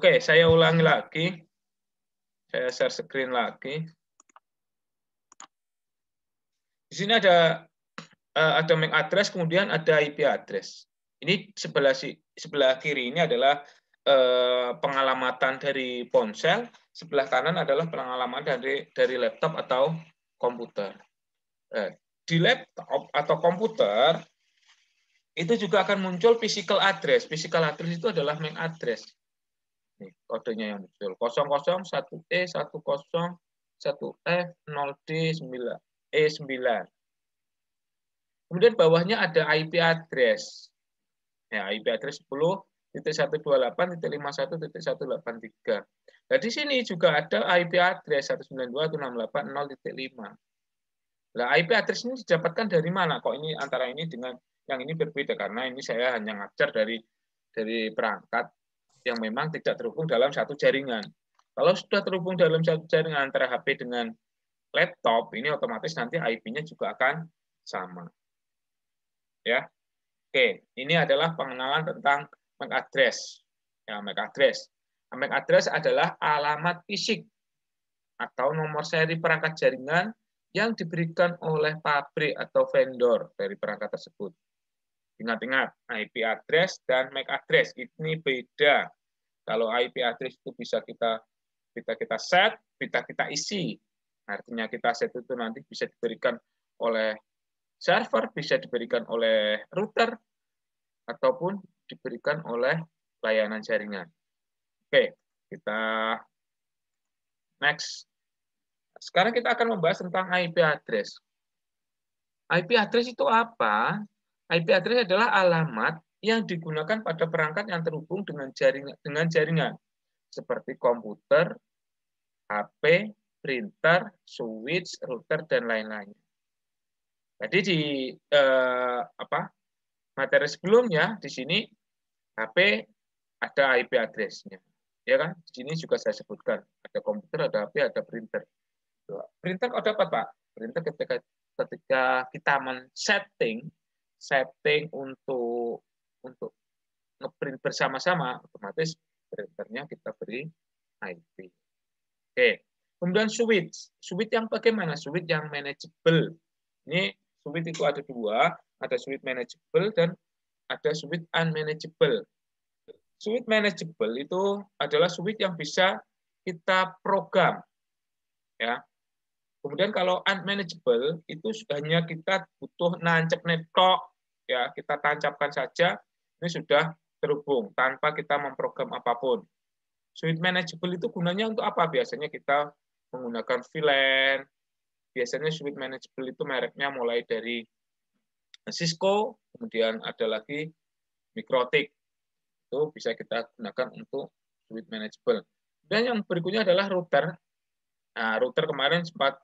Oke, saya ulangi lagi. Saya share screen lagi. Di sini ada MAC address, kemudian ada IP address. Ini sebelah kiri ini adalah pengalamatan dari ponsel, sebelah kanan adalah pengalamatan dari laptop atau komputer. Di laptop atau komputer itu juga akan muncul physical address. Physical address itu adalah MAC address. Nih, kodenya yang muncul 001E 101F 0D9 E9. Kemudian bawahnya ada IP address. Ya, IP address 10.128.51.183. Nah, di sini juga ada IP address 192.168.0.5. Nah, IP address ini didapatkan dari mana? Kok ini antara ini dengan yang ini berbeda? Karena ini saya hanya ngajar dari perangkat yang memang tidak terhubung dalam satu jaringan. Kalau sudah terhubung dalam satu jaringan antara HP dengan laptop, ini otomatis nanti IP-nya juga akan sama. Ya, oke, ini adalah pengenalan tentang MAC address. Ya, MAC address. MAC address adalah alamat fisik atau nomor seri perangkat jaringan yang diberikan oleh pabrik atau vendor dari perangkat tersebut. Ingat-ingat, IP address dan MAC address ini beda. Kalau IP address itu bisa kita set, bisa kita isi. Artinya kita set itu nanti bisa diberikan oleh server, bisa diberikan oleh router, ataupun diberikan oleh layanan jaringan. Oke, kita next. Sekarang kita akan membahas tentang IP address. IP address itu apa? IP address adalah alamat yang digunakan pada perangkat yang terhubung dengan jaringan seperti komputer, HP, printer, switch, router, dan lain-lainnya. Jadi di materi sebelumnya di sini HP ada IP address-nya, ya kan? Di sini juga saya sebutkan ada komputer, ada HP, ada printer. Printer kok dapat, Pak? Printer ketika kita setting untuk ngeprint bersama-sama, otomatis printernya kita beri IP. Oke. Kemudian switch yang bagaimana? Switch yang manageable. Ini switch itu ada dua, ada switch manageable dan ada switch unmanageable. Switch manageable itu adalah switch yang bisa kita program, ya. Kemudian kalau unmanageable itu hanya kita butuh nancep netok, ya, kita tancapkan saja, ini sudah terhubung tanpa kita memprogram apapun. Switch manageable itu gunanya untuk apa? Biasanya kita menggunakan VLAN. Biasanya switch manageable itu mereknya mulai dari Cisco, kemudian ada lagi Mikrotik. Itu bisa kita gunakan untuk switch manageable. Dan yang berikutnya adalah router. Nah, router kemarin sudah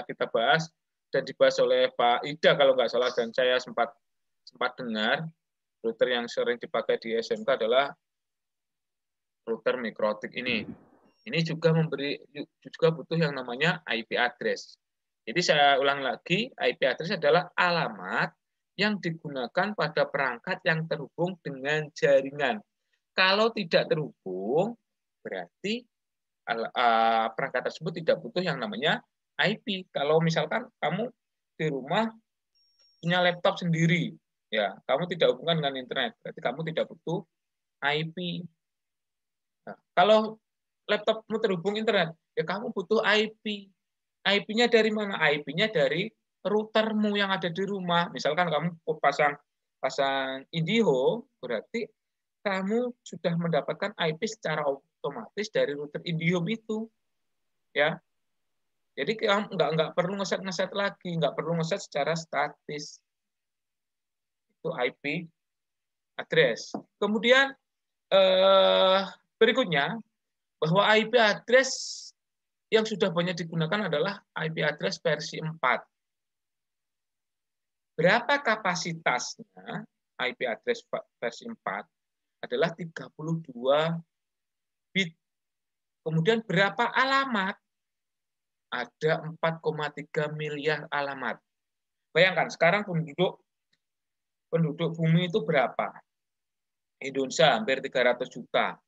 kita bahas dan dibahas oleh Pak Ida kalau nggak salah, dan saya sempat dengar router yang sering dipakai di SMK adalah router Mikrotik ini. Ini juga butuh yang namanya IP address. Jadi saya ulang lagi, IP address adalah alamat yang digunakan pada perangkat yang terhubung dengan jaringan. Kalau tidak terhubung, berarti perangkat tersebut tidak butuh yang namanya IP. Kalau misalkan kamu di rumah punya laptop sendiri, ya, kamu tidak hubungan dengan internet, berarti kamu tidak butuh IP. Nah, kalau laptopmu terhubung internet, ya kamu butuh IP. IP-nya dari mana? IP-nya dari routermu yang ada di rumah. Misalkan kamu pasang IndiHome, berarti kamu sudah mendapatkan IP secara otomatis dari router IndiHome itu, ya. Jadi kamu nggak perlu ngeset lagi, nggak perlu ngeset secara statis. Itu IP address. Kemudian berikutnya, bahwa IP address yang sudah banyak digunakan adalah IP address versi 4. Berapa kapasitasnya IP address versi 4? Adalah 32 bit. Kemudian berapa alamat? Ada 4,3 miliar alamat. Bayangkan sekarang penduduk bumi itu berapa? Indonesia hampir 300 juta.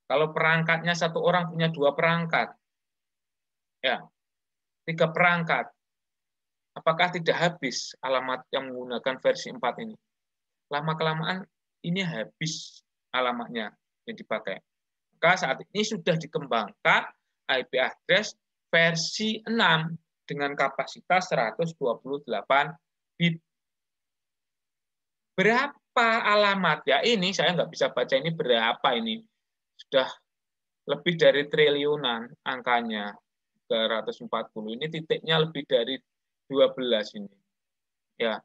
Kalau perangkatnya satu orang punya 2 perangkat, ya 3 perangkat, apakah tidak habis alamat yang menggunakan versi 4 ini? Lama-kelamaan ini habis alamatnya yang dipakai. Maka saat ini sudah dikembangkan IP address versi 6 dengan kapasitas 128 bit. Berapa alamat? Ya ini saya nggak bisa baca ini berapa ini. Sudah lebih dari triliunan angkanya. 340. Ini titiknya lebih dari 12 ini. Ya,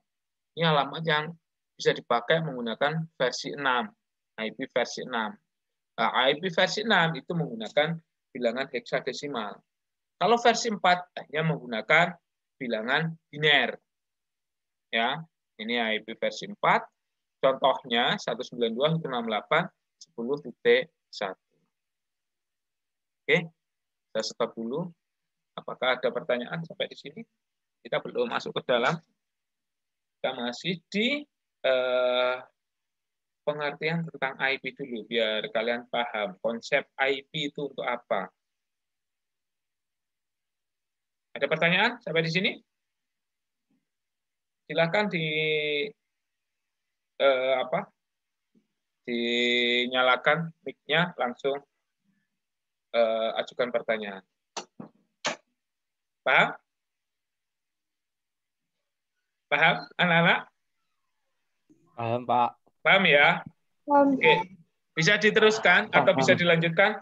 ini alamat yang bisa dipakai menggunakan versi 6, IP versi 6. Nah, IP versi 6 itu menggunakan bilangan heksadesimal. Kalau versi 4 hanya menggunakan bilangan biner. Ya, ini IP versi 4. Contohnya 192.168.10.1. Oke, saya stop dulu. Apakah ada pertanyaan sampai di sini? Kita belum masuk ke dalam. Kita masih di pengertian tentang IP dulu, biar kalian paham konsep IP itu untuk apa. Ada pertanyaan sampai di sini? Silakan dinyalakan mic-nya, langsung ajukan pertanyaan. Paham? Paham, anak-anak? Paham, Pak. Paham ya? Oke. Bisa diteruskan atau bisa dilanjutkan?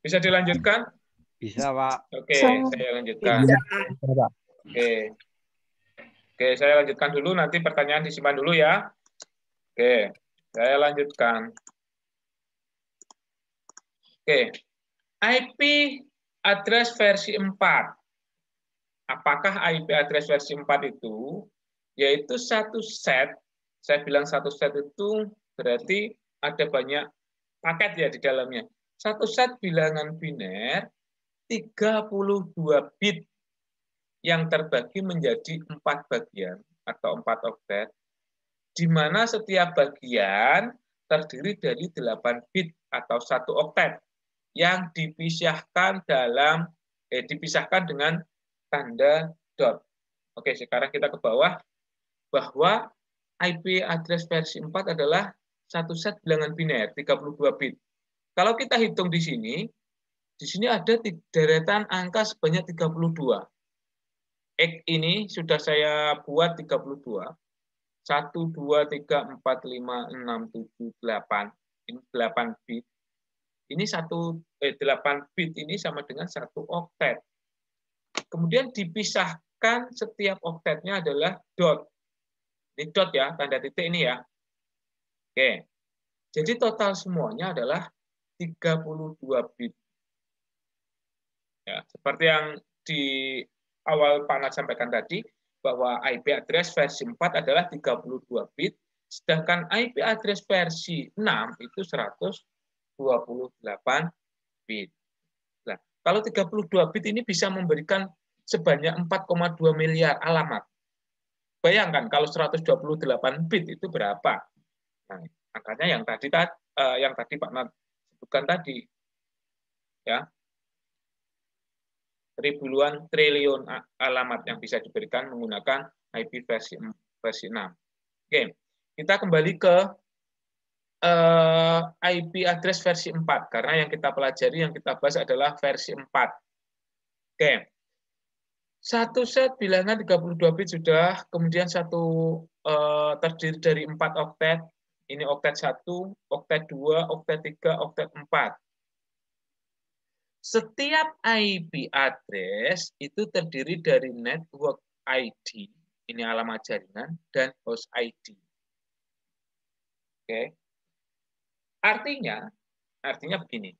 Bisa dilanjutkan? Bisa, Pak. Oke, saya lanjutkan. Oke. Oke, saya lanjutkan dulu, nanti pertanyaan disimpan dulu ya. Oke, saya lanjutkan. Oke, IP address versi 4. Apakah IP address versi 4 itu? Yaitu satu set, saya bilang satu set itu berarti ada banyak paket ya di dalamnya. Satu set bilangan biner 32 bit yang terbagi menjadi 4 bagian atau 4 oktet, di mana setiap bagian terdiri dari 8 bit atau 1 oktet yang dipisahkan dengan tanda dot. Oke, sekarang kita ke bawah bahwa IP address versi 4 adalah satu set bilangan biner 32 bit. Kalau kita hitung di sini ada deretan angka sebanyak 32. X ini sudah saya buat 32. 1, 2, 3, 4, 5, 6, 7, 8. Ini 8 bit. Ini 8 bit ini sama dengan 1 oktet. Kemudian dipisahkan setiap oktetnya adalah dot. Ini dot ya, tanda titik ini ya. Oke. Jadi total semuanya adalah 32 bit. Ya, seperti yang di awal Pak Nat sampaikan tadi, bahwa IP address versi 4 adalah 32 bit, sedangkan IP address versi 6 itu 128 bit. Nah, kalau 32 bit ini bisa memberikan sebanyak 4,2 miliar alamat. Bayangkan kalau 128 bit itu berapa? Nah, angkanya yang tadi Pak Nat sebutkan tadi. Ya, ribuan triliun alamat yang bisa diberikan menggunakan IP versi 6. Oke, kita kembali ke IP address versi 4 karena yang kita pelajari, yang kita bahas adalah versi 4. Oke. Satu set bilangan 32 bit sudah, kemudian terdiri dari 4 oktet. Ini oktet 1, oktet 2, oktet 3, oktet 4. Setiap IP address itu terdiri dari network ID, ini alamat jaringan, dan host ID. Oke. Artinya begini.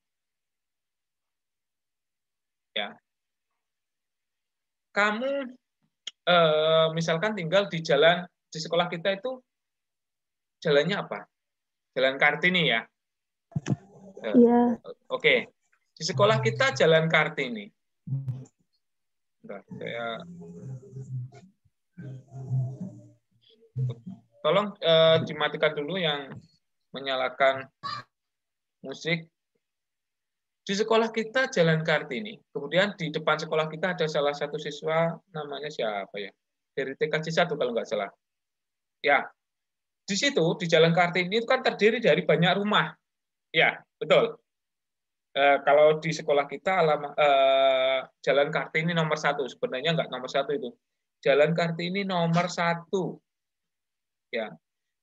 Ya. Kamu misalkan tinggal di sekolah kita itu jalannya apa? Jalan Kartini ya. Iya. Oke. Di sekolah kita Jalan Kartini. Tolong dimatikan dulu yang menyalakan musik. Di sekolah kita Jalan Kartini. Kemudian di depan sekolah kita ada salah satu siswa, namanya siapa ya? Dari TKJ 1 kalau nggak salah. Ya, di situ di Jalan Kartini itu kan terdiri dari banyak rumah. Ya, betul. Kalau di sekolah kita Jalan Kartini nomor 1. Sebenarnya nggak nomor 1 itu. Jalan Kartini nomor 1. Ya.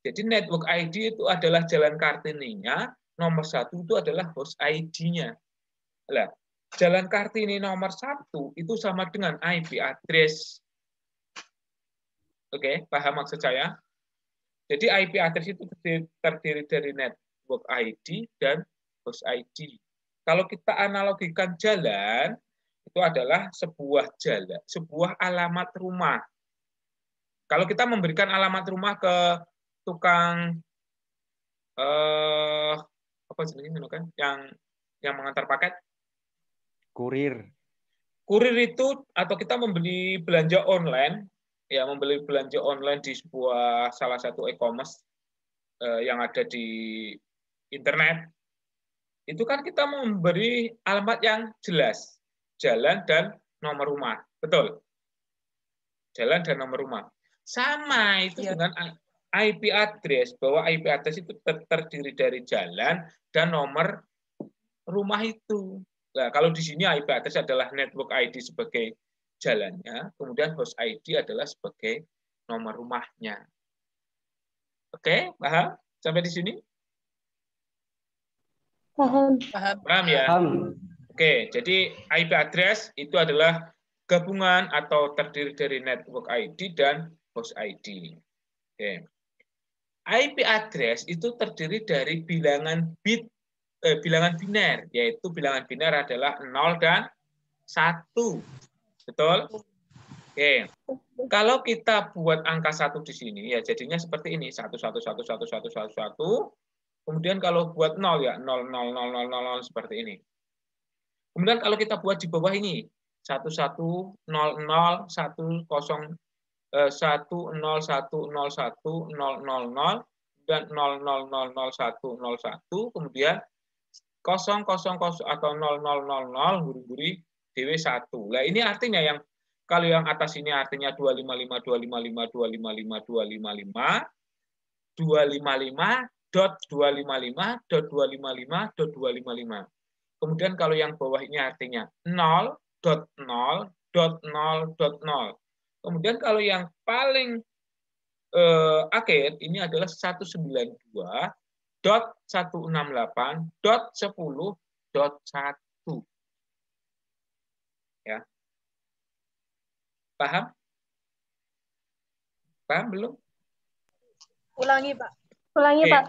Jadi network ID itu adalah Jalan Kartininya, nomor 1 itu adalah host ID-nya. Nah, Jalan Kartini nomor 1 itu sama dengan IP address. Oke, paham maksud saya? Jadi IP address itu terdiri dari network ID dan host ID. Kalau kita analogikan jalan, itu adalah sebuah jalan, sebuah alamat rumah. Kalau kita memberikan alamat rumah ke tukang apa jenisnya kan yang mengantar paket, Kurir. kurir itu, atau kita membeli belanja online, ya membeli belanja online di sebuah salah satu e-commerce yang ada di internet, itu kan kita memberi alamat yang jelas, jalan dan nomor rumah, betul? Jalan dan nomor rumah. Sama itu dengan IP address, bahwa IP address itu terdiri dari jalan dan nomor rumah itu. Nah, kalau di sini IP address adalah network ID sebagai jalannya, kemudian host ID adalah sebagai nomor rumahnya. Oke, paham? Sampai di sini? Paham. Paham ya? Paham. Oke, jadi IP address itu adalah gabungan atau terdiri dari network ID dan host ID. Oke. IP address itu terdiri dari bilangan bilangan biner, yaitu bilangan biner adalah 0 dan 1. Betul? Oke. Kalau kita buat angka 1 di sini, ya jadinya seperti ini. 111111111. Kemudian kalau buat 0, ya 0000000 seperti ini. Kemudian kalau kita buat di bawah ini, 11001010101000 dan 00000101, kemudian 000 atau 0000 guri-guri DW 1. Nah, ini artinya kalau yang atas ini artinya 255. Kemudian kalau yang bawah ini artinya 0.0.0.0. Kemudian kalau yang paling akhir ini adalah 192.168.10.1. Ya. Paham? Paham belum? Ulangi, Pak. Ulangi, Oke. Pak.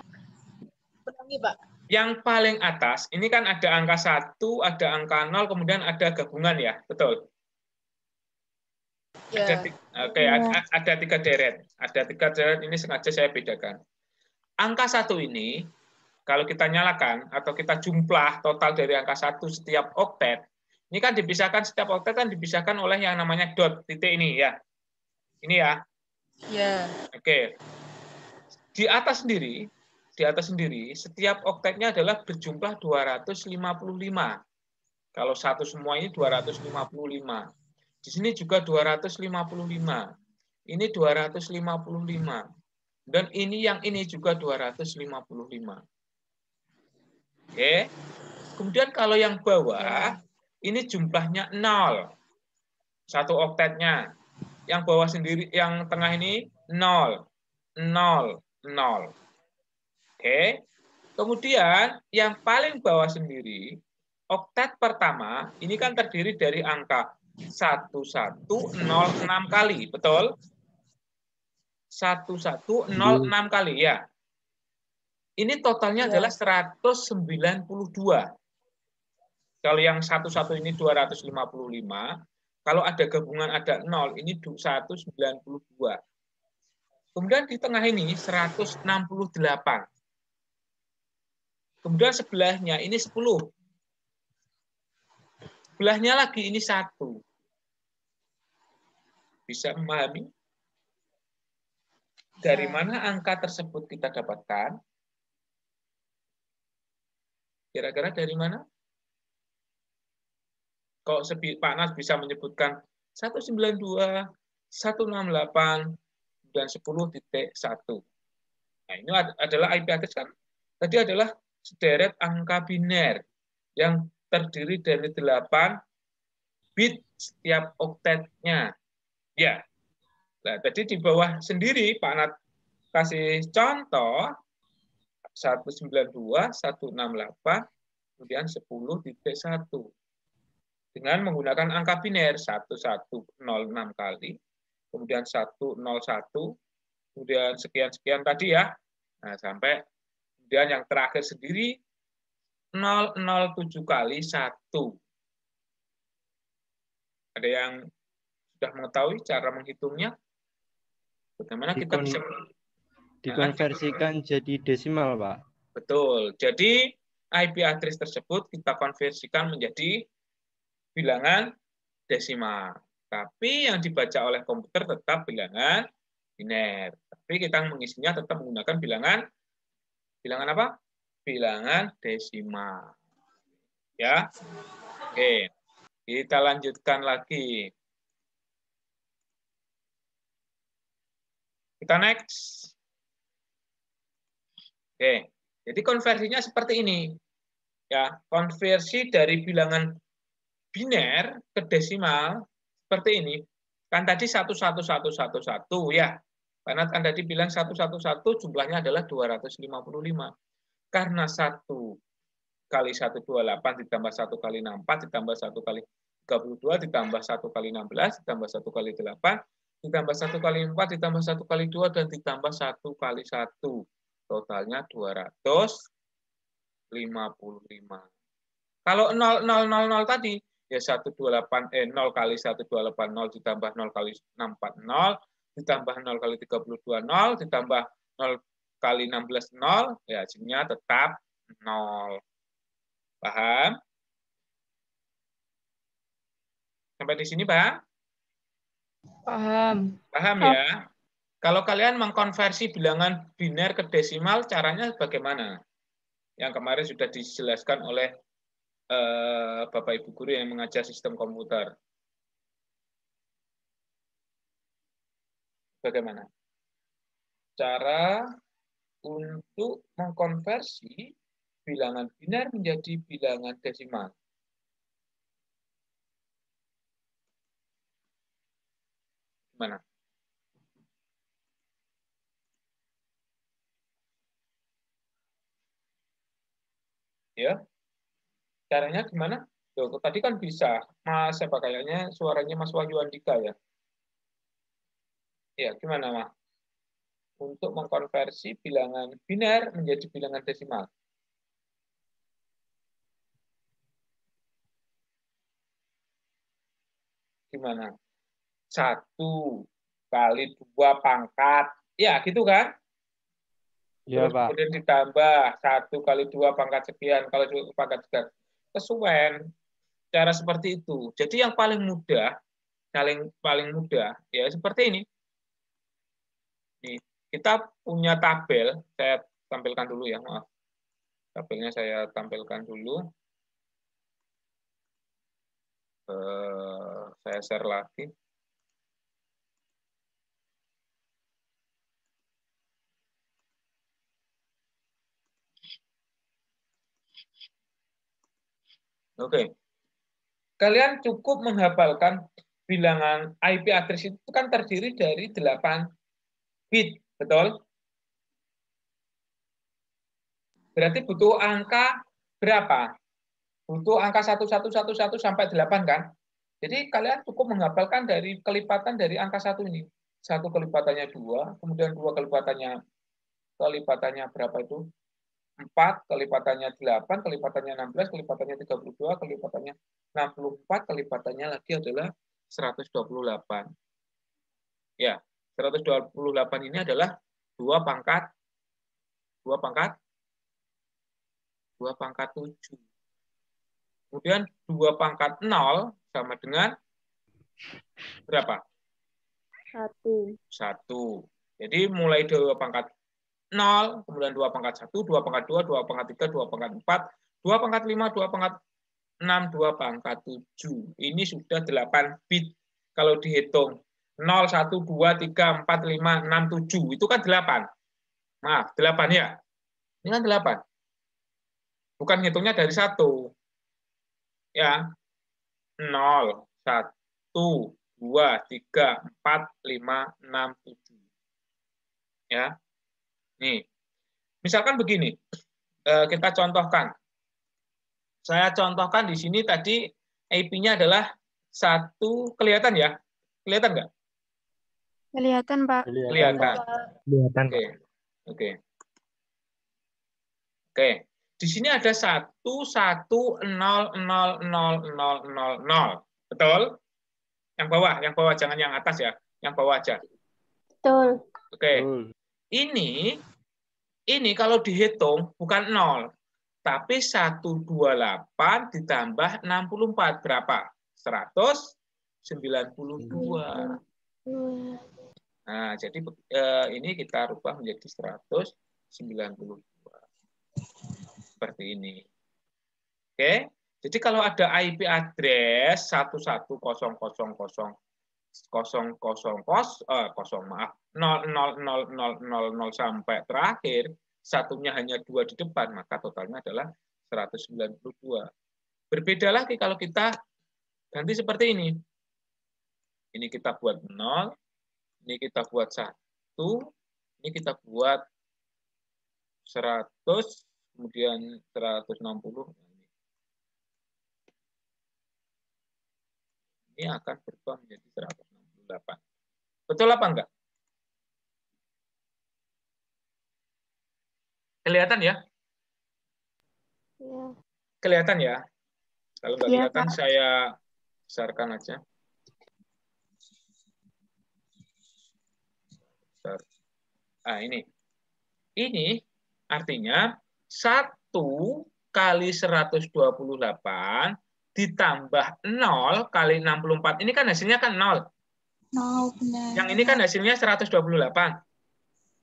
Ulangi, Pak. Yang paling atas, ini kan ada angka 1, ada angka 0, kemudian ada gabungan ya, betul? Ya. Ada 3 deret. Ada 3 deret, ini sengaja saya bedakan. Angka 1 ini, kalau kita nyalakan, atau kita jumlah total dari angka 1 setiap oktet, ini kan dipisahkan, setiap oktet kan dipisahkan oleh yang namanya dot, titik ini ya. Ini ya. Ya. Oke. Di atas sendiri, setiap oktetnya adalah berjumlah 255. Kalau satu semua ini 255. Di sini juga 255. Ini 255. Dan yang ini juga 255. Oke. Kemudian kalau yang bawah, ini jumlahnya 0. Satu oktetnya. Yang bawah sendiri, yang tengah ini 0. 0. 0. Oke. Kemudian yang paling bawah sendiri, oktet pertama, ini kan terdiri dari angka 1106 kali, betul? 1106 kali, ya. Ini totalnya adalah 192. Kalau yang satu ini 255, kalau ada gabungan ada 0, ini 192. Kemudian di tengah ini 168. Kemudian sebelahnya ini 10. Sebelahnya lagi ini 1. Bisa memahami? Dari mana angka tersebut kita dapatkan? Kira-kira dari mana? Kok Pak Nas bisa menyebutkan 192, 168, dan 10.1. Nah, ini adalah IP address kan. Tadi adalah sederet angka biner yang terdiri dari 8 bit setiap oktetnya. Ya. Nah, tadi di bawah sendiri Pak Nat kasih contoh 192, 168, kemudian 10.1. Dengan menggunakan angka biner 1106 kali, kemudian 101, kemudian sekian-sekian tadi ya. Nah, sampai kemudian yang terakhir sendiri 007 kali 1. Ada yang sudah mengetahui cara menghitungnya? Bagaimana kita bisa dikonversikan jadi desimal, Pak? Betul. Jadi IP address tersebut kita konversikan menjadi bilangan desimal. Tapi yang dibaca oleh komputer tetap bilangan biner. Tapi kita mengisinya tetap menggunakan bilangan apa? Bilangan desimal. Ya. Oke. Kita lanjutkan lagi. Kita next. Oke. Jadi konversinya seperti ini. Ya, konversi dari bilangan biner ke desimal seperti ini. Kan tadi 11111 ya. Karena kan tadi bilang 111 jumlahnya adalah 255. Karena 1 kali 128 ditambah 1 kali 64 ditambah 1 kali 32 ditambah 1 kali 16 ditambah 1 kali 8 ditambah 1 kali 4 ditambah 1 kali 2 dan ditambah 1 kali 1. Totalnya 255. Kalau 0000 tadi ya 128 0 kali 1280 ditambah 0 kali 640 ditambah 0 kali 32 0 ditambah 0 kali 16 0 ya hasilnya tetap 0. Paham? Sampai di sini paham? Paham. Paham ya? Kalau kalian mengkonversi bilangan biner ke desimal caranya bagaimana? Yang kemarin sudah dijelaskan oleh Bapak Ibu guru yang mengajar sistem komputer. Bagaimana? Cara untuk mengkonversi bilangan biner menjadi bilangan desimal. Gimana? Ya. Caranya gimana? Tuh, tadi kan bisa. Mas, siapa kayaknya suaranya Mas Wahyu Andika ya? Ya, gimana, Mas? Untuk mengkonversi bilangan biner menjadi bilangan desimal. Gimana? 1 kali 2 pangkat. Ya, gitu kan? Ya, Terus Pak. kemudian ditambah 1 kali 2 pangkat sekian. Kalau 2 pangkat sekian. Kesuwen. Cara seperti itu. Jadi yang paling mudah, paling mudah, ya seperti ini. Nih, kita punya tabel. Saya tampilkan dulu ya, maaf. Tabelnya saya tampilkan dulu. Saya share lagi. Oke. Kalian cukup menghafalkan bilangan IP address itu kan terdiri dari 8 bit, betul? Berarti butuh angka berapa? Butuh angka 1111 sampai 8 kan? Jadi kalian cukup menghafalkan dari kelipatan dari angka 1 ini. 1 kelipatannya 2, kemudian 2 kelipatannya berapa itu? 4, kelipatannya 8, kelipatannya 16, kelipatannya 32, kelipatannya 64, kelipatannya lagi adalah 128. Ya, 128 ini adalah 2 pangkat 7. Kemudian 2 pangkat 0 sama dengan berapa? 1. Jadi mulai 2 pangkat 0, kemudian 2 pangkat 1, 2 pangkat 2, 2 pangkat 3, 2 pangkat 4, 2 pangkat 5, 2 pangkat 62 pangkat 7. Ini sudah 8 bit. Kalau dihitung 0, 1, 2, 3, 4, 5, 6, 7. Itu kan 8. Maaf, 8 ya. Ini kan 8. Bukan hitungnya dari 1. Ya. 0, 1, 2, 3, 4, 5, 6, 7. Ya. Nih. Misalkan begini. Kita contohkan. Saya contohkan di sini tadi IP-nya adalah 1, kelihatan ya? Kelihatan nggak? Kelihatan, Pak. Kelihatan. Kelihatan. Oke. Oke. Oke. Di sini ada 1, 1, 0, 0, 0, 0, 0, 0. Betul? Yang bawah, jangan yang atas ya. Yang bawah aja. Betul. Oke. Ini kalau dihitung bukan 0. Tapi 128 ditambah 64 berapa? 192. Nah, jadi ini kita rubah menjadi 192. Seperti ini. Oke. Jadi kalau ada IP address 0000 sampai terakhir, satunya hanya 2 di depan, maka totalnya adalah 192. Berbeda lagi kalau kita ganti seperti ini. Ini kita buat 0, ini kita buat 1, ini kita buat 100, kemudian 160. Ini akan berubah menjadi 168. Betul apa enggak? Kelihatan ya? Ya. Kelihatan ya? Kalau nggak kelihatan, saya besarkan aja. Nah, ini. Ini artinya 1 kali 128 ditambah 0 kali 64. Ini kan hasilnya kan 0. Benar. Yang ini kan hasilnya 128.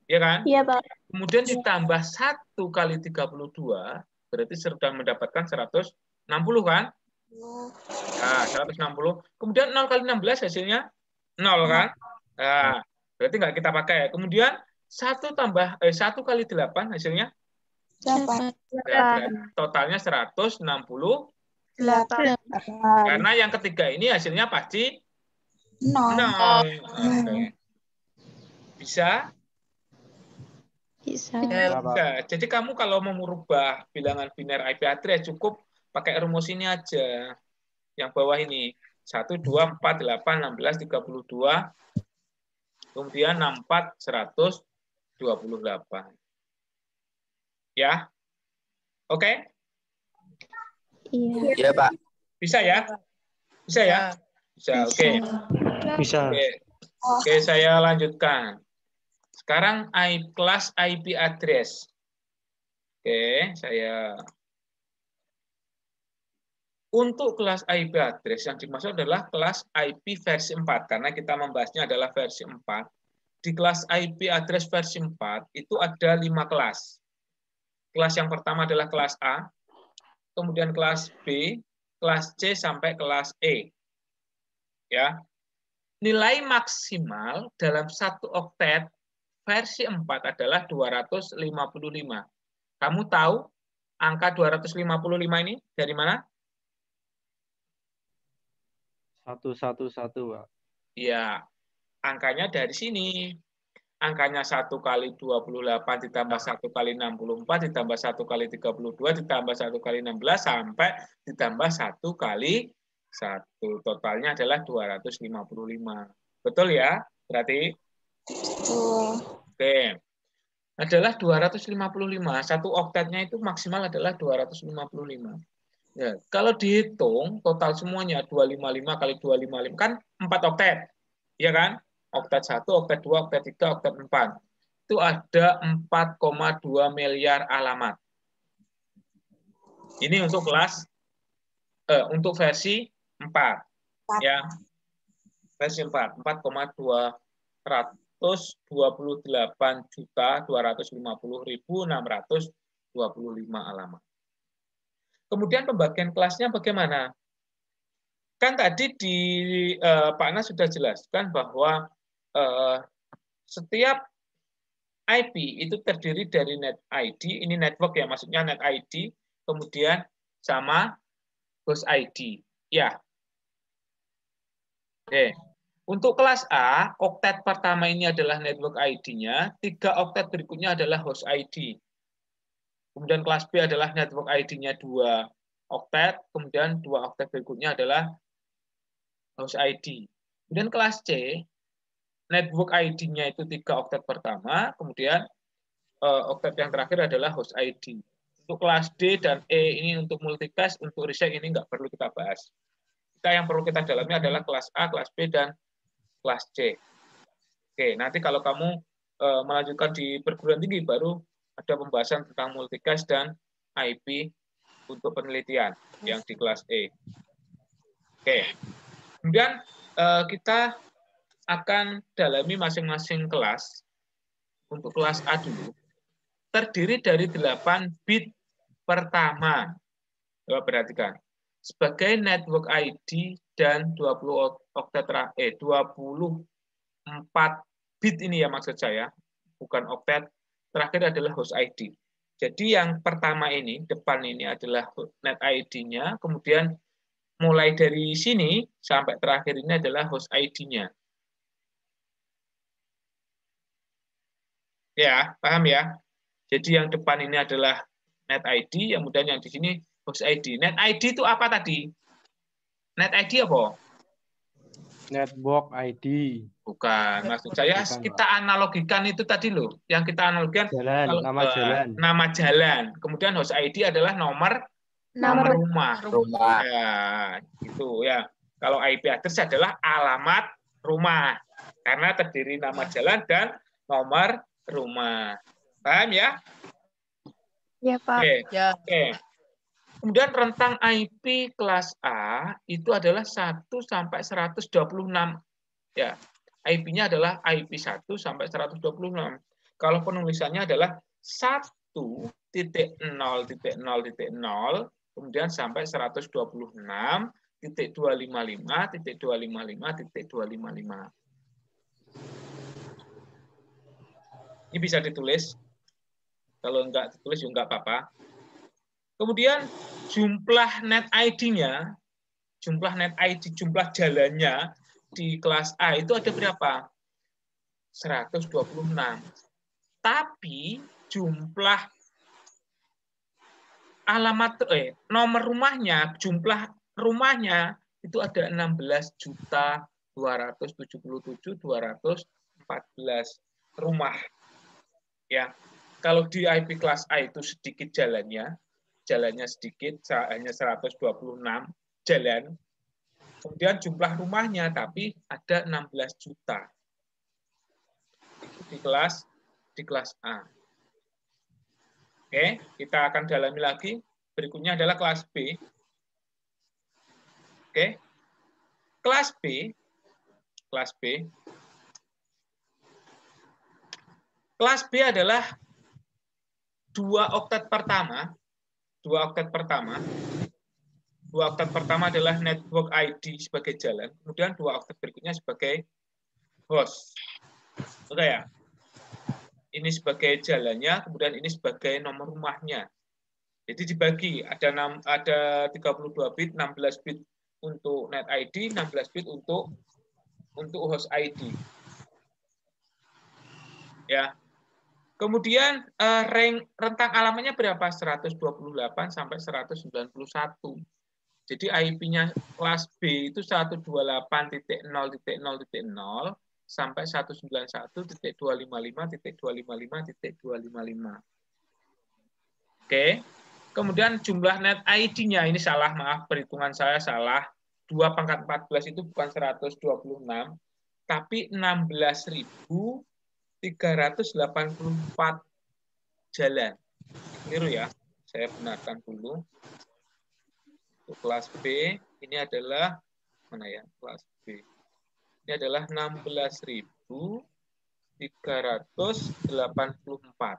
Ya kan? Iya, Pak. Kemudian ditambah 1 kali 32, berarti sudah mendapatkan 160 kan? Nah, 160. Kemudian 0 kali 16 hasilnya 0 kan? Nah, berarti nggak kita pakai. Kemudian 1 kali 8 hasilnya 8. Totalnya 168. Karena yang ketiga ini hasilnya pasti 0. Oke. Bisa? Bisa. Jadi kamu kalau mau merubah bilangan biner IP address cukup pakai rumus ini aja. Yang bawah ini. 1, 2, 4, 8, 16, 32. Kemudian 64, 128. Ya? Oke? Iya. Iya, Pak. Bisa ya? Bisa ya? Bisa, oke. Bisa. Oke, saya lanjutkan. Sekarang kelas IP address. Oke, saya untuk kelas IP address yang dimaksud adalah kelas IP versi 4 karena kita membahasnya adalah versi 4. Di kelas IP address versi 4 itu ada 5 kelas. Kelas yang pertama adalah kelas A, kemudian kelas B, kelas C sampai kelas E. Ya. Nilai maksimal dalam 1 oktet versi 4 adalah 255. Kamu tahu angka 255 ini dari mana? 111, Pak. Ya, angkanya dari sini. Angkanya 1 kali 28 ditambah 1 kali 64 ditambah 1 kali 32 ditambah 1 kali 16 sampai ditambah 1 kali 1. Totalnya adalah 255. Betul ya? Berarti? Oke. Adalah 255. 1 oktetnya itu maksimal adalah 255. Ya, kalau dihitung total semuanya 255 kali 255 kan 4 oktet. Iya kan? Oktet 1, oktet 2, oktet 3, oktet 4. Itu ada 4,2 miliar alamat. Ini untuk kelas untuk versi 4. Ya. Versi 4, 4,228.250.625 alamat. Kemudian pembagian kelasnya bagaimana? Kan tadi di Pak Anas sudah jelaskan bahwa setiap IP itu terdiri dari net ID, ini network ya, maksudnya net ID, kemudian sama host ID. Ya. Oke. Untuk kelas A, oktet pertama ini adalah network ID-nya, 3 oktet berikutnya adalah host ID. Kemudian kelas B adalah network ID-nya 2 oktet, kemudian 2 oktet berikutnya adalah host ID. Kemudian kelas C, network ID-nya itu 3 oktet pertama, kemudian oktet yang terakhir adalah host ID. Untuk kelas D dan E ini untuk multicast, untuk reset ini nggak perlu kita bahas. Yang perlu kita dalami adalah kelas A, kelas B, dan kelas C. Oke, nanti kalau kamu melanjutkan di perguruan tinggi baru ada pembahasan tentang multicast dan IP untuk penelitian yang di kelas E. Oke, kemudian kita akan dalami masing-masing kelas. Untuk kelas A dulu, terdiri dari 8 bit pertama. Coba perhatikan. Sebagai network ID dan 20 oktet 24 bit ini ya maksud saya, bukan oktet. Terakhir adalah host ID. Jadi yang pertama ini, depan ini adalah net ID-nya, kemudian mulai dari sini sampai terakhir ini adalah host ID-nya. Ya, paham ya? Jadi yang depan ini adalah net ID, kemudian yang di sini host ID. Net ID itu apa tadi? Net ID apa? Network ID. Bukan, maksud saya Bukan, kita analogikan itu tadi loh. Yang kita analogikan jalan, kalau nama jalan. nama jalan. Kemudian host ID adalah nomor rumah. Ya, gitu ya. Kalau IP address adalah alamat rumah. Karena terdiri nama jalan dan nomor rumah. Paham ya? Ya, Pak. Oke. Oke. Kemudian rentang IP kelas A itu adalah 1 sampai 126. Ya. IP-nya adalah IP 1 sampai 126. Kalau penulisannya adalah 1.0.0.0 kemudian sampai 126.255.255.255. Ini bisa ditulis. Kalau enggak ditulis juga enggak apa-apa. Kemudian jumlah net ID-nya, jumlah jalannya di kelas A itu ada berapa? 126. Tapi jumlah alamat nomor rumahnya, jumlah rumahnya itu ada 16.277.214 rumah. Ya. Kalau di IP kelas A itu sedikit jalannya sedikit, hanya 126 jalan. Kemudian jumlah rumahnya tapi ada 16 juta. Itu di kelas A. Oke, kita akan dalami lagi. Berikutnya adalah kelas B. Oke. Kelas B. Kelas B adalah 2 oktet pertama. 2 oktet pertama adalah network ID sebagai jalan, kemudian 2 oktet berikutnya sebagai host. Oke ya? Ini sebagai jalannya, kemudian ini sebagai nomor rumahnya. Jadi dibagi, ada 32 bit, 16 bit untuk net ID, 16 bit untuk host ID. Ya. Kemudian rentang alamatnya berapa? 128 sampai 191. Jadi IP-nya kelas B itu 128.0.0.0 sampai 191.255.255.255. Oke. Kemudian jumlah net ID-nya ini salah, maaf, perhitungan saya salah. 2 pangkat 14 itu bukan 126, tapi 16.384 jalan. Keliru ya, saya benarkan dulu. Untuk kelas B, ini adalah, mana ya, kelas B. Ini adalah 16.384.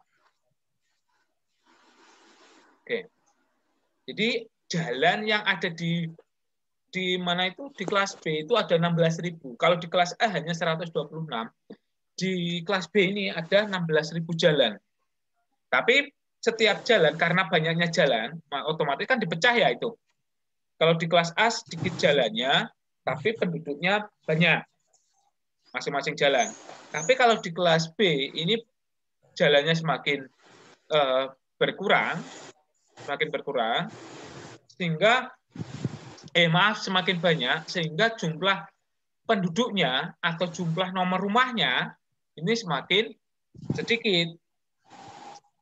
Oke. Jadi jalan yang ada di mana itu di kelas B itu ada 16.000. Kalau di kelas A hanya 126. Di kelas B ini ada 16.000 jalan. Tapi setiap jalan karena banyaknya jalan, otomatis kan dipecah ya itu. Kalau di kelas A sedikit jalannya, tapi penduduknya banyak masing-masing jalan. Tapi kalau di kelas B ini jalannya semakin berkurang, sehingga semakin banyak sehingga jumlah penduduknya atau jumlah nomor rumahnya ini semakin sedikit.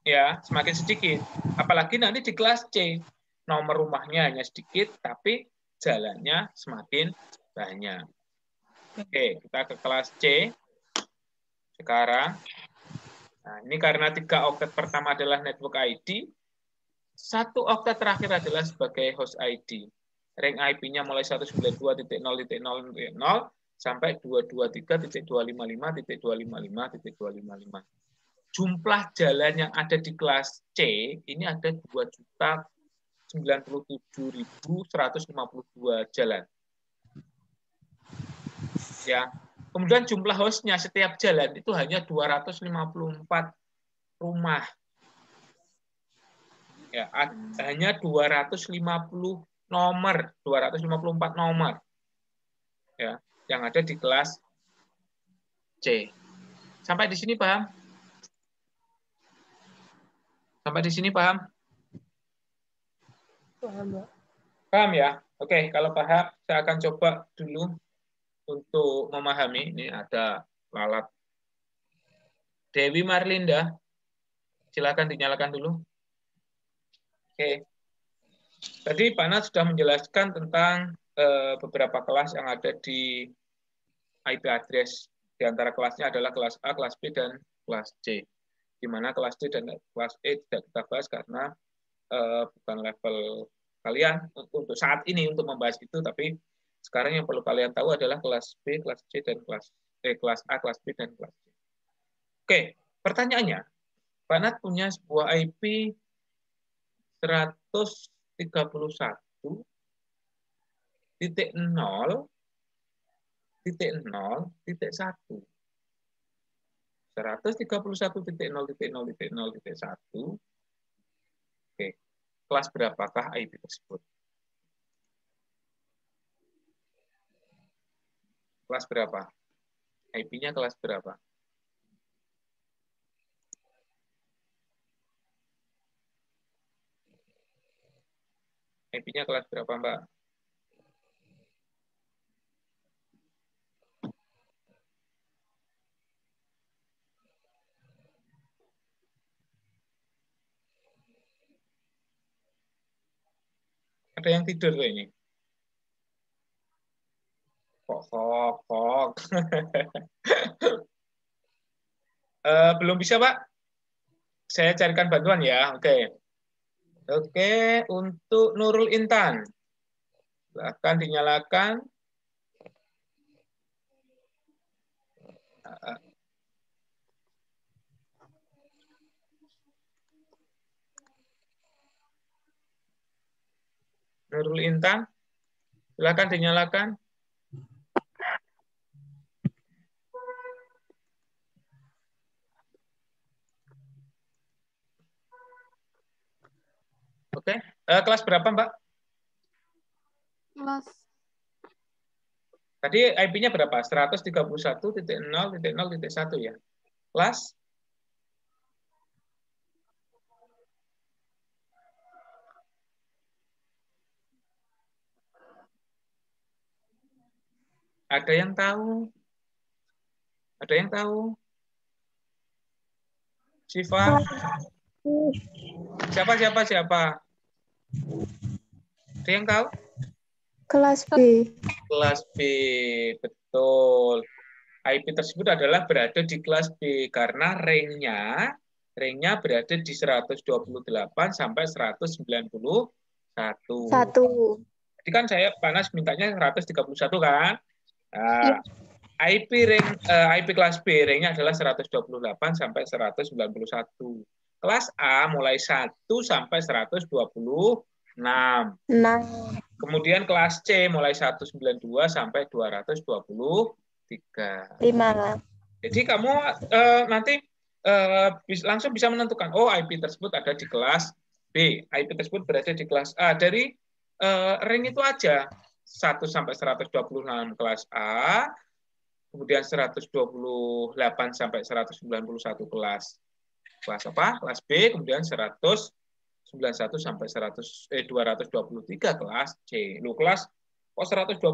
Ya, semakin sedikit. Apalagi nanti di kelas C, nomor rumahnya hanya sedikit tapi jalannya semakin banyak. Oke, kita ke kelas C. Sekarang nah, ini karena 3 oktet pertama adalah network ID, 1 oktet terakhir adalah sebagai host ID. Ring IP-nya mulai 192.0.0.0 sampai 223.255.255.255. Jumlah jalan yang ada di kelas C ini ada 2.097.152 jalan. Ya. Kemudian jumlah hostnya setiap jalan itu hanya 254 rumah. Ya, hanya 250 nomor, 254 nomor. Ya, yang ada di kelas C. Sampai di sini paham? Sampai di sini paham? Paham, Pak. Paham ya? Oke, kalau paham, saya akan coba dulu untuk memahami. Ini ada lalat. Dewi Marlinda, silakan dinyalakan dulu. Oke. Tadi Pak Nat sudah menjelaskan tentang beberapa kelas yang ada di IP address. Di antara kelasnya adalah kelas A, kelas B, dan kelas C. Di mana kelas D dan kelas E tidak kita bahas karena bukan level kalian untuk saat ini untuk membahas itu, tapi sekarang yang perlu kalian tahu adalah kelas B, kelas C, dan kelas A, kelas B, dan kelas C. Oke, pertanyaannya, Pak Nat punya sebuah IP 131.0.0.1. 131.0.0.0.1. Oke, kelas berapakah IP tersebut? Kelas berapa? IP-nya kelas berapa? IP-nya kelas berapa, Mbak? Ada yang tidur tuh ini? Kok. Belum bisa, Pak? Saya carikan bantuan ya. Oke. Oke, untuk Nurul Intan. Silahkan dinyalakan. Nurul Intan, silakan dinyalakan. Oke, kelas berapa, Mbak? Kelas Tadi IP-nya berapa? 131.0.0.1 ya. Kelas? Ada yang tahu? Ada yang tahu? Siva? Siapa? Ada yang tahu? kelas B. Kelas B, betul. IP tersebut adalah berada di kelas B karena ringnya berada di 128 sampai 191. Jadi kan saya panas mintanya 131 kan? Nah, IP kelas B ringnya adalah 128 sampai 191. Kelas A mulai 1 sampai 121. 6. 6. Kemudian kelas C mulai 192 sampai 223. 5. Jadi kamu nanti langsung bisa menentukan, oh IP tersebut ada di kelas B, IP tersebut berada di kelas A. Dari ring itu aja, 1 sampai 126 kelas A, kemudian 128 sampai 191 kelas apa? Kelas B, kemudian 191 sampai 223 kelas C. Lu kelas kok 127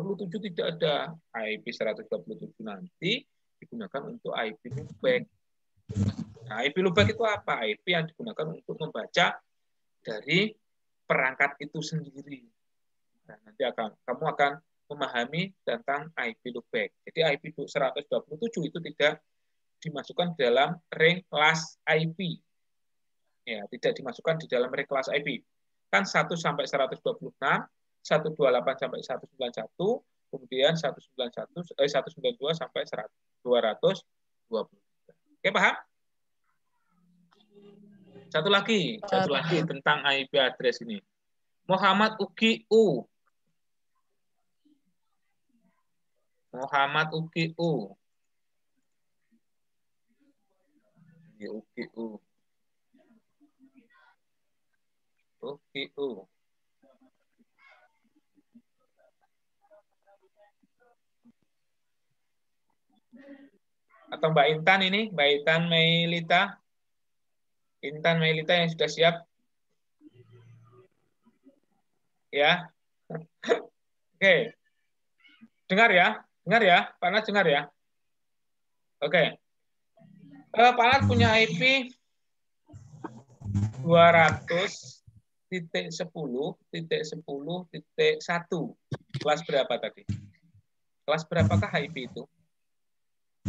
tidak ada. IP 127 nanti digunakan untuk IP loopback. Nah, IP loopback itu apa? IP yang digunakan untuk membaca dari perangkat itu sendiri. Nah, nanti kamu akan memahami tentang IP loopback. Jadi IP 127 itu tidak dimasukkan dalam ring kelas IP. Ya, tidak dimasukkan di dalam ring kelas IP. Kan 1 sampai 126, 128 sampai 191, kemudian 192 sampai 223. Oke, paham? Satu lagi tentang IP address ini. Muhammad Uki U. Muhammad Uki U. Uki U. Uki U. Atau Mbak Intan ini, Mbak Intan Meilita. Intan Meilita yang sudah siap. Ya. Oke. Dengar ya. Pak Nas dengar ya. Oke. Pak Nas punya IP 200.10.10.1. Kelas berapa tadi? Kelas berapakah IP itu?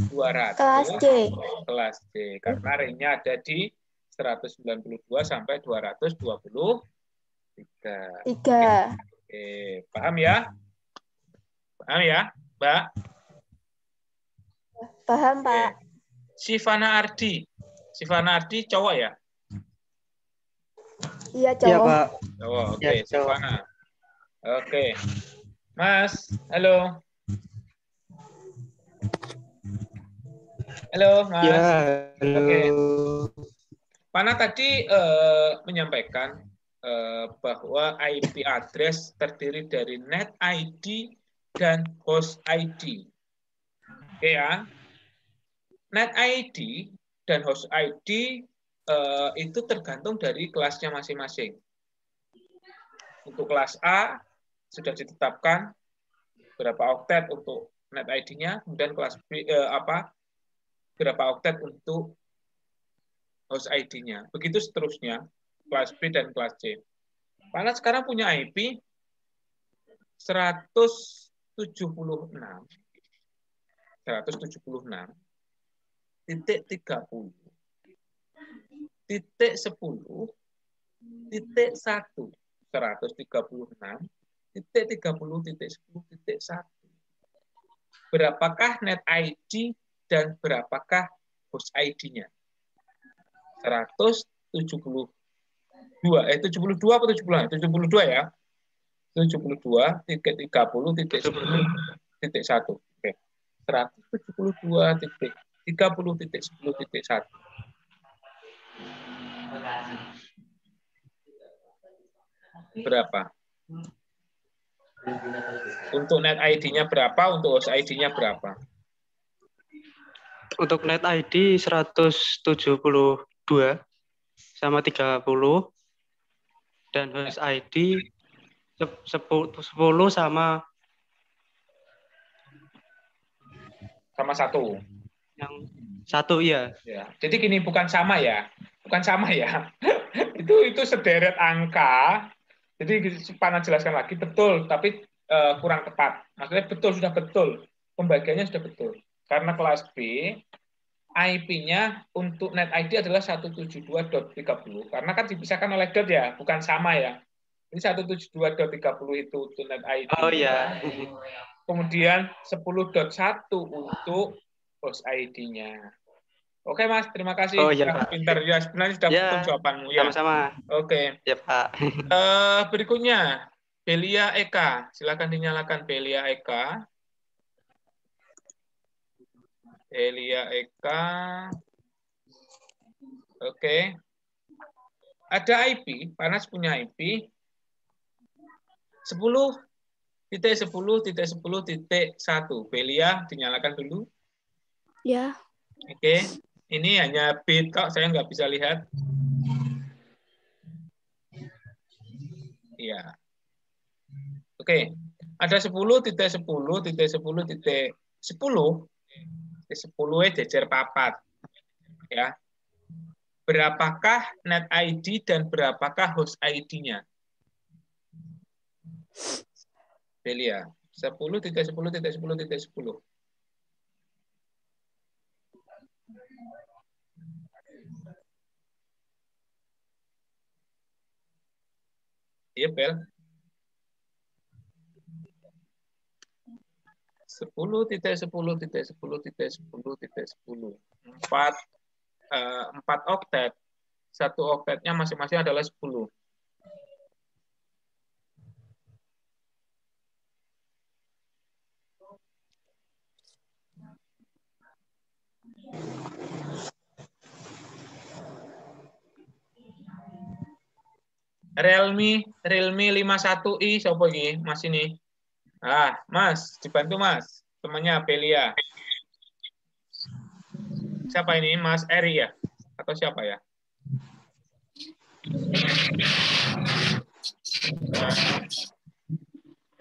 200. Kelas C. Kelas C. Karena ringnya ada di 192 sampai 223. 3. Oke, paham ya? Paham ya, Mbak? Paham, Pak. Sivana Ardi. Sivana Ardi cowok ya? Iya, Iya, cowok. Pak. Cowok, oke, Ya, cowok. Sivana. Oke. Mas, halo. Halo, Mas. Ya, halo. Oke. Pana tadi menyampaikan bahwa IP address terdiri dari net ID dan host ID. Oke ya. Net ID dan host ID itu tergantung dari kelasnya masing-masing. Untuk kelas A sudah ditetapkan berapa oktet untuk net ID-nya, kemudian kelas B berapa oktet untuk host ID-nya. Begitu seterusnya, kelas B dan kelas C. Pana sekarang punya IP 176.176.30 titik 10 titik 1 136.30.10.1. Berapakah net ID dan berapakah host ID-nya? 172 72 atau 70? 72 ya. 72.30.10.1. Oke. 172.30.10.1. Berapa? Untuk net ID-nya berapa? Untuk host ID-nya berapa? Untuk net ID 172 sama 30 dan host ID 10 sama 1. yang 1 ya. Ya. Jadi gini, bukan sama ya. itu sederet angka. Jadi Pana jelaskan lagi betul, tapi kurang tepat. Maksudnya betul, sudah betul. Pembagiannya sudah betul. Karena kelas B IP-nya untuk net ID adalah 172.30. Karena kan dipisahkan oleh dot ya, bukan sama ya. Ini 172.30 itu untuk net ID. Oh ya. Kemudian 10.1 untuk host ID-nya. Oke, Mas. Terima kasih. Oh iya, Sudah Pak. pintar. Ya, sebenarnya sudah Ya, betul jawabanmu. Ya. sama-sama. Oke. Ya, Pak. Berikutnya, Belia Eka. Silakan dinyalakan Belia Eka. Belia Eka. Oke. Ada IP, Panas punya IP 10.10.10.1. Belia dinyalakan dulu. Ya. Oke. Ini hanya bit kok, saya nggak bisa lihat. Iya. Oke. Ada 10.10.10.10 jejer papat. Ya. Berapakah net ID dan berapakah host ID-nya? Belia. 10.10.10.10. Iya, Bel. 10.10.10.10.10. 4 oktet. Satu oktetnya masing-masing adalah 10. Realme 51i siapa iki? Mas ini. Mas, dibantu Mas. Temannya Belia. Siapa ini? Mas Eri ya? Atau siapa ya?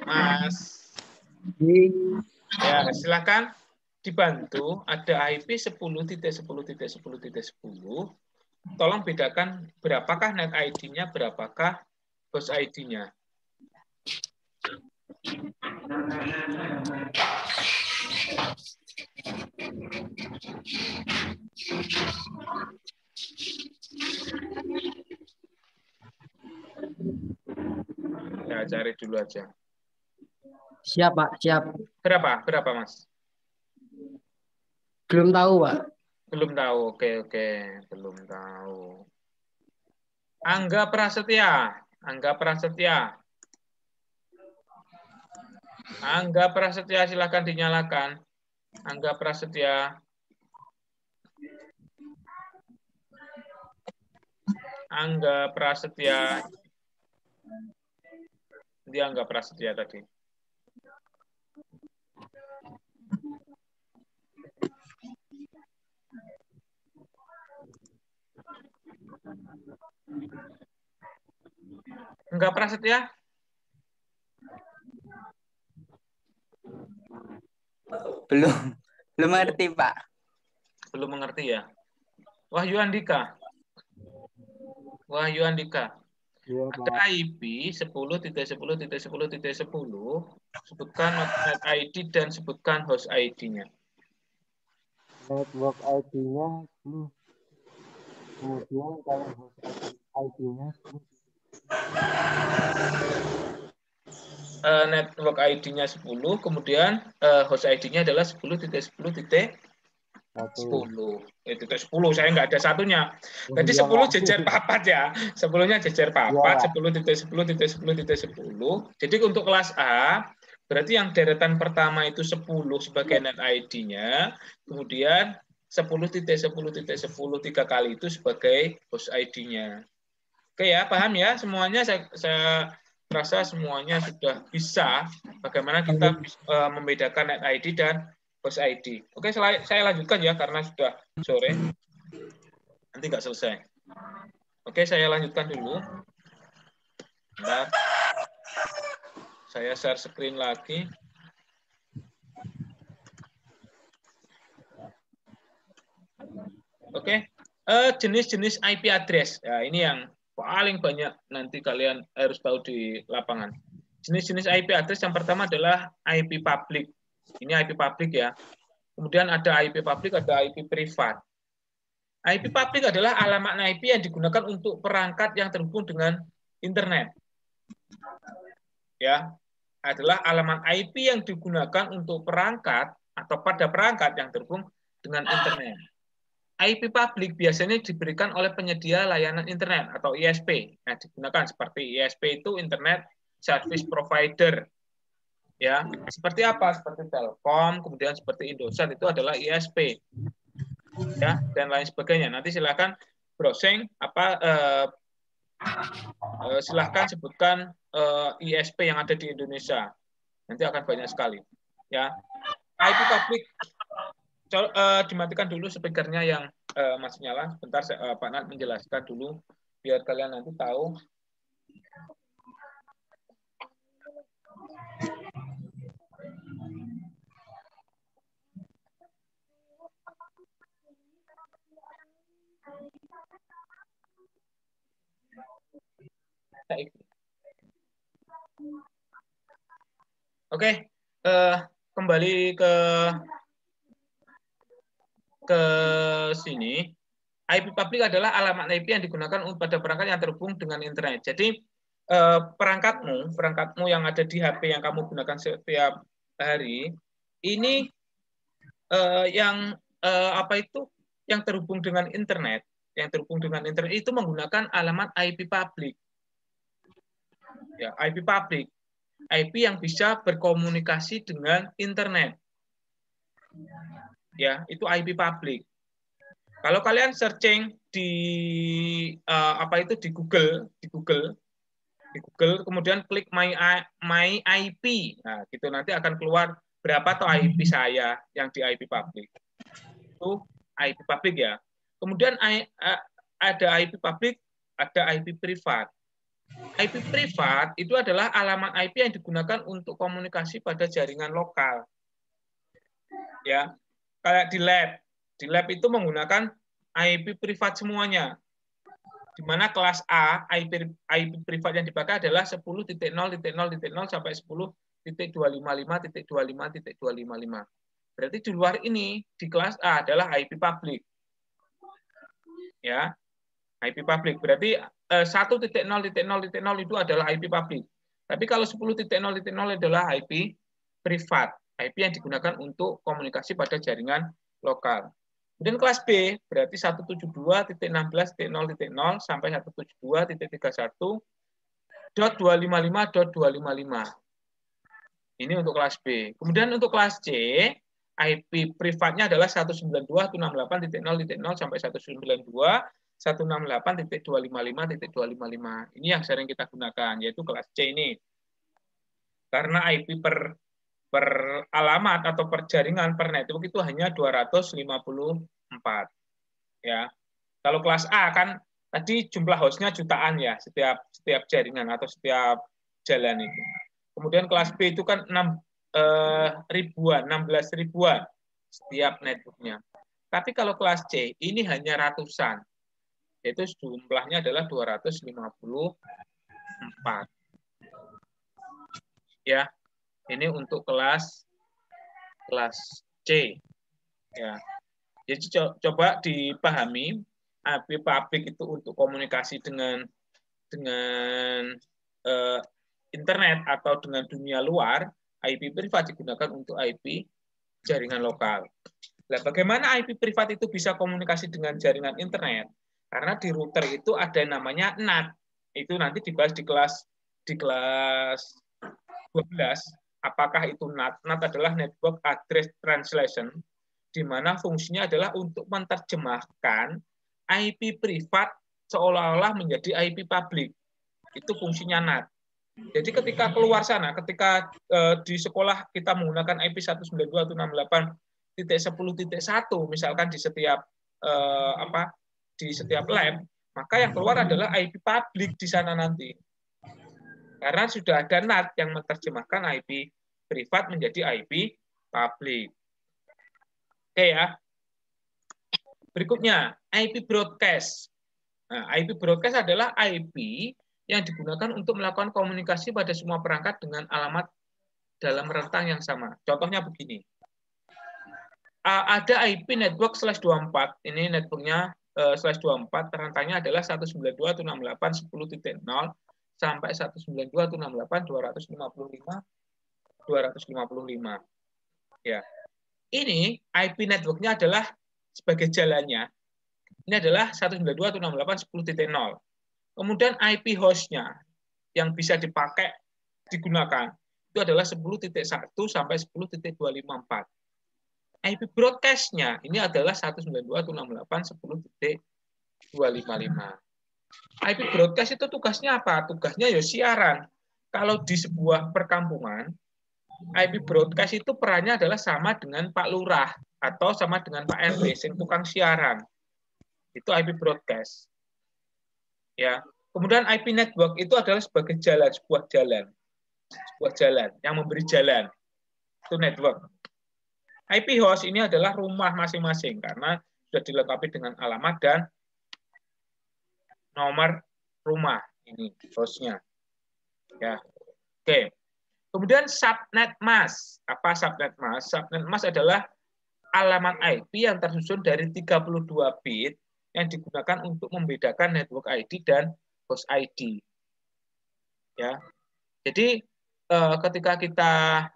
Mas. Ya, silakan dibantu. Ada IP 10.10.10.10. Tolong bedakan berapakah net ID-nya, berapakah host ID-nya. Ya, cari dulu aja. Siap, Pak. Siap. Berapa? Berapa, Mas? Belum tahu, Pak. Belum tahu. Oke. Belum tahu. Angga Prasetya. Angga Prasetya. Angga Prasetya, silakan dinyalakan. Angga Prasetya. Angga Prasetya. Dia Angga Prasetya tadi. Angga Prasetya? Belum mengerti, Pak. Belum mengerti ya. Wahyu Andika. Wahyu Andika. Ada IP 10.10.10.10. Sebutkan net ID dan sebutkan host ID-nya. Network ID-nya 10. Kemudian kalau host ID-nya 10. Network ID-nya 10, kemudian host ID-nya adalah 10.10.10. 10, saya nggak ada satunya. Jadi 10 jejer papat ya. Sebelumnya jejer papat, 10.10.10.10. Jadi untuk kelas A, berarti yang deretan pertama itu 10 sebagai net ID-nya, kemudian 10.10.10 3 kali itu sebagai host ID-nya. Oke ya, paham ya semuanya? Saya rasa semuanya sudah bisa bagaimana kita membedakan net ID dan host ID. Oke, saya lanjutkan ya karena sudah sore. Nanti nggak selesai. Oke, saya lanjutkan dulu. Bentar. Saya share screen lagi. Oke, jenis-jenis IP address. Ya, ini yang paling banyak nanti kalian harus tahu di lapangan. Jenis-jenis IP address yang pertama adalah IP public. Ini IP public ya. Kemudian ada IP public, ada IP privat. IP public adalah alamat IP yang digunakan untuk perangkat yang terhubung dengan internet. Ya, adalah alamat IP yang digunakan untuk perangkat atau pada perangkat yang terhubung dengan internet. IP publik biasanya diberikan oleh penyedia layanan internet atau ISP. Nah, digunakan seperti ISP itu Internet Service Provider. Ya, seperti apa? Seperti Telkom, kemudian seperti Indosat itu adalah ISP. Ya, dan lain sebagainya. Nanti silakan browsing silahkan sebutkan ISP yang ada di Indonesia. Nanti akan banyak sekali. Ya, IP publik. Dimatikan dulu speakernya yang masih nyala. Sebentar Pak Nat menjelaskan dulu biar kalian nanti tahu. Oke, kembali ke sini. IP publik adalah alamat IP yang digunakan pada perangkat yang terhubung dengan internet. Jadi perangkatmu yang ada di HP yang kamu gunakan setiap hari ini yang terhubung dengan internet, itu menggunakan alamat IP publik. Ya, IP publik. IP yang bisa berkomunikasi dengan internet. Ya, itu IP publik. Kalau kalian searching di di Google, kemudian klik my IP, nah gitu nanti akan keluar berapa tuh IP saya yang di IP publik. Itu IP publik ya. Kemudian ada IP publik, ada IP privat. IP privat itu adalah alamat IP yang digunakan untuk komunikasi pada jaringan lokal. Ya, kayak di lab itu menggunakan IP privat semuanya. Di mana kelas A IP privat yang dipakai adalah 10.0.0.0 sampai 10.255.255.255. Berarti di luar ini di kelas A adalah IP publik. Ya. IP publik berarti 1.0.0.0 itu adalah IP publik. Tapi kalau 10.0.0 adalah IP privat, IP yang digunakan untuk komunikasi pada jaringan lokal. Kemudian kelas B berarti 172.16.0.0 sampai 172.31.255.255. Ini untuk kelas B. Kemudian untuk kelas C, IP privatnya adalah 192.168.0.0 sampai 192.168.255.255. Ini yang sering kita gunakan, yaitu kelas C ini. Karena IP per alamat atau per jaringan per network itu hanya 254. Ya. Kalau kelas A kan tadi jumlah hostnya jutaan ya, setiap jaringan atau setiap jalan itu. Kemudian kelas B itu kan 16 ribuan setiap networknya. Tapi kalau kelas C ini hanya ratusan, yaitu jumlahnya adalah 254. Ya, ini untuk kelas C. Ya, jadi coba dipahami, IP publik itu untuk komunikasi dengan internet atau dengan dunia luar. IP privat digunakan untuk IP jaringan lokal. Nah, bagaimana IP privat itu bisa komunikasi dengan jaringan internet? Karena di router itu ada yang namanya NAT. Itu nanti dibahas di kelas 12. Apakah itu NAT? NAT adalah Network Address Translation, di mana fungsinya adalah untuk menerjemahkan IP privat seolah-olah menjadi IP publik. Itu fungsinya NAT. Jadi ketika keluar sana, ketika di sekolah kita menggunakan IP 192.168.10.1 misalkan di setiap lab, maka yang keluar adalah IP publik di sana nanti. Karena sudah ada NAT yang menerjemahkan IP privat menjadi IP publik. Oke ya. Berikutnya, IP broadcast. Nah, IP broadcast adalah IP yang digunakan untuk melakukan komunikasi pada semua perangkat dengan alamat dalam rentang yang sama. Contohnya begini. Ada IP network /24. Ini networknya /24, rentangnya adalah 192.168.10.0 sampai 192.168.255. Ya. Ini IP networknya adalah sebagai jalannya. Ini adalah 192.168.10.0. Kemudian IP host-nya yang bisa dipakai, digunakan, itu adalah 10.1 sampai 10.254. IP broadcast-nya ini adalah 192.168.10.255. IP broadcast itu tugasnya apa? Tugasnya ya siaran. Kalau di sebuah perkampungan, IP broadcast itu perannya adalah sama dengan Pak Lurah atau sama dengan Pak RT, sing tukang siaran. Itu IP broadcast. Ya. Kemudian IP network itu adalah sebagai jalan, sebuah jalan yang memberi jalan. Itu network. IP host ini adalah rumah masing-masing karena sudah dilengkapi dengan alamat dan nomor rumah ini hostnya. Ya. Oke. Kemudian subnet mask. Apa subnet mask? Subnet mask adalah alamat IP yang tersusun dari 32 bit yang digunakan untuk membedakan network ID dan host ID. Ya. Jadi ketika kita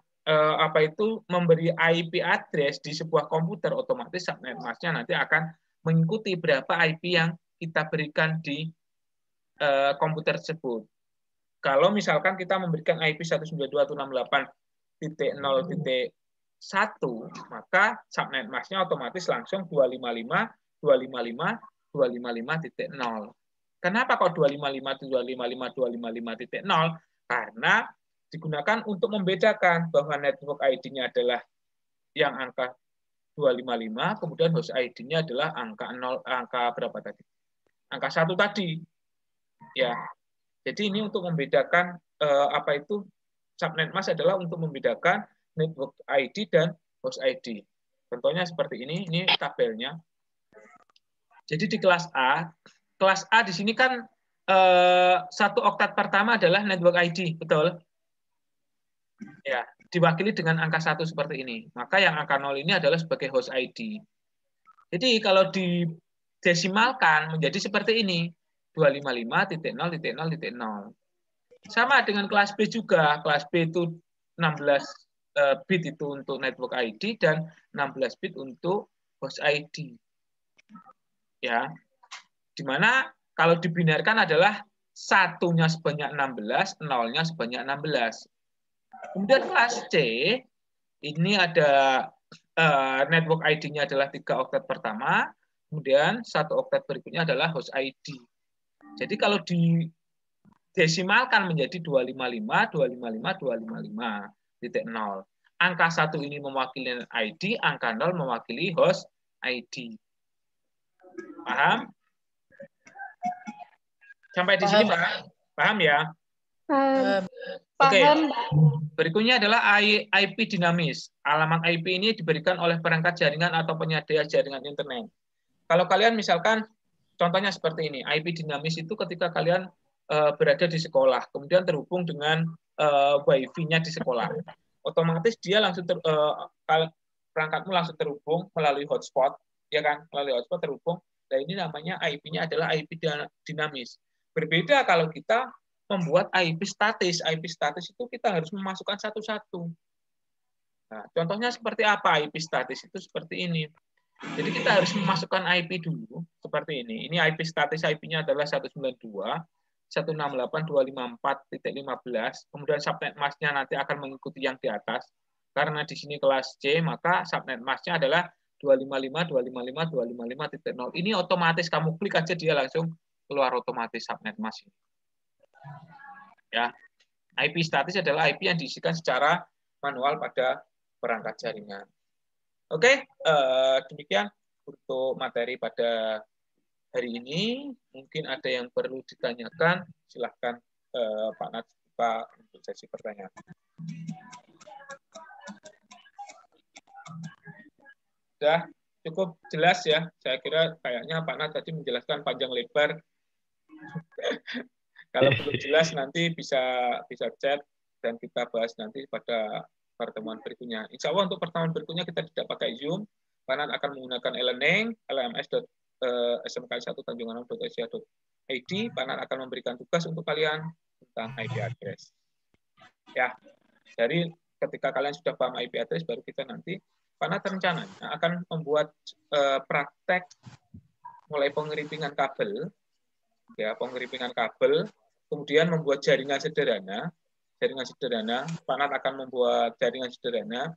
memberi IP address di sebuah komputer, otomatis subnet mask-nya nanti akan mengikuti berapa IP yang kita berikan di komputer tersebut. Kalau misalkan kita memberikan IP 192.168.0.1, maka subnet mask-nya otomatis langsung 255.255.255.0. Kenapa kok 255.255.255.0? Karena digunakan untuk membedakan bahwa network ID-nya adalah yang angka 255, kemudian host ID-nya adalah angka 0, angka berapa tadi? Angka 1 tadi. Ya. Jadi ini untuk membedakan subnet mask adalah untuk membedakan network ID dan host ID. Contohnya seperti ini tabelnya. Jadi di kelas A di sini kan 1 oktat pertama adalah network ID, betul? Ya, diwakili dengan angka 1 seperti ini. Maka yang angka 0 ini adalah sebagai host ID. Jadi kalau didesimalkan menjadi seperti ini, 255.0.0.0. Sama dengan kelas B juga. Kelas B itu 16 bit itu untuk network ID dan 16 bit untuk host ID. Ya. Dimana kalau dibinarkan adalah satunya sebanyak 16, nolnya sebanyak 16. Kemudian kelas C, ini ada network ID-nya adalah 3 oktat pertama, kemudian 1 oktat berikutnya adalah host ID. Jadi kalau didesimalkan menjadi 255.255.255.0. Angka 1 ini mewakili ID, angka 0 mewakili host ID. Paham? Sampai di sini, Pak? Paham ya? Paham. Oke. Berikutnya adalah IP dinamis. Alamat IP ini diberikan oleh perangkat jaringan atau penyedia jaringan internet. Kalau kalian misalkan, contohnya seperti ini, IP dinamis itu ketika kalian berada di sekolah, kemudian terhubung dengan Wi-Fi-nya di sekolah. Otomatis dia langsung perangkatmu langsung terhubung melalui hotspot, ya kan? Melalui hotspot terhubung. Nah, ini namanya IP-nya adalah IP dinamis. Berbeda kalau kita membuat IP statis. IP statis itu kita harus memasukkan satu-satu. Nah, contohnya seperti apa IP statis? Itu seperti ini. Jadi kita harus memasukkan IP dulu, seperti ini. Ini IP statis, IP-nya adalah 192.168.254.15. Kemudian subnet mask-nya nanti akan mengikuti yang di atas. Karena di sini kelas C, maka subnet mask-nya adalah 255.255.255.0. Ini otomatis kamu klik aja dia langsung keluar otomatis subnet mask ini. Ya. IP statis adalah IP yang diisikan secara manual pada perangkat jaringan. Oke, demikian untuk materi pada hari ini. Mungkin ada yang perlu ditanyakan, silahkan Pak Nats buka untuk sesi pertanyaan. Sudah cukup jelas ya, saya kira kayaknya Pak Nats tadi menjelaskan panjang lebar. Kalau belum jelas nanti bisa chat dan kita bahas nanti pada pertemuan berikutnya. Insya Allah untuk pertemuan berikutnya kita tidak pakai Zoom, karena akan menggunakan e-learning, lms.smki1tanjunganom.ac.id. Panan akan memberikan tugas untuk kalian tentang IP address. Ya, dari ketika kalian sudah paham IP address, baru kita nanti Panan rencananya akan membuat praktek mulai pengeripingan kabel, ya pengeripingan kabel, kemudian membuat jaringan sederhana. Pak Nat akan membuat jaringan sederhana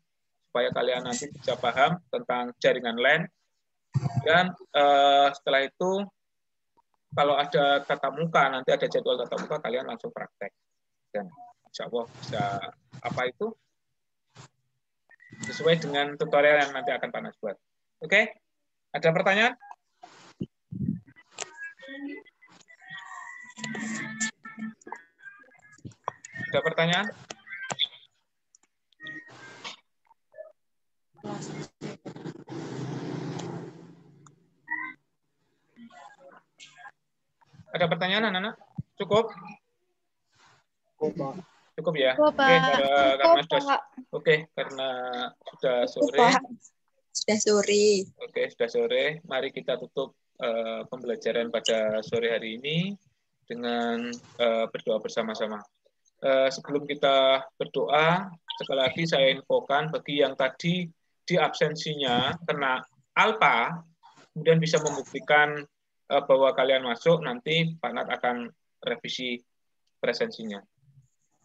supaya kalian nanti bisa paham tentang jaringan LAN. Dan setelah itu kalau ada tatap muka, nanti ada jadwal tatap muka, kalian langsung praktek. Dan insya Allah bisa apa itu sesuai dengan tutorial yang nanti akan Pak Nas buat. Oke? Ada pertanyaan? Ada pertanyaan? Ada pertanyaan, anak-anak? Cukup? Cukup ya? Karena sudah sore. Sudah sore. Oke, sudah sore. Mari kita tutup pembelajaran pada sore hari ini dengan berdoa bersama-sama. Sebelum kita berdoa, sekali lagi saya infokan bagi yang tadi di absensinya kena alpha, kemudian bisa membuktikan bahwa kalian masuk, nanti Pak Nat akan revisi presensinya.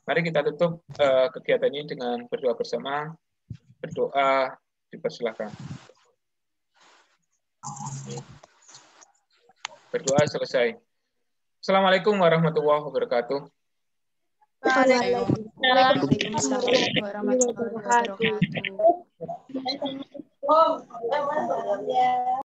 Mari kita tutup kegiatan ini dengan berdoa bersama. Berdoa dipersilakan. Berdoa selesai. Assalamualaikum warahmatullahi wabarakatuh. Waalaikumsalam warahmatullahi wabarakatuh.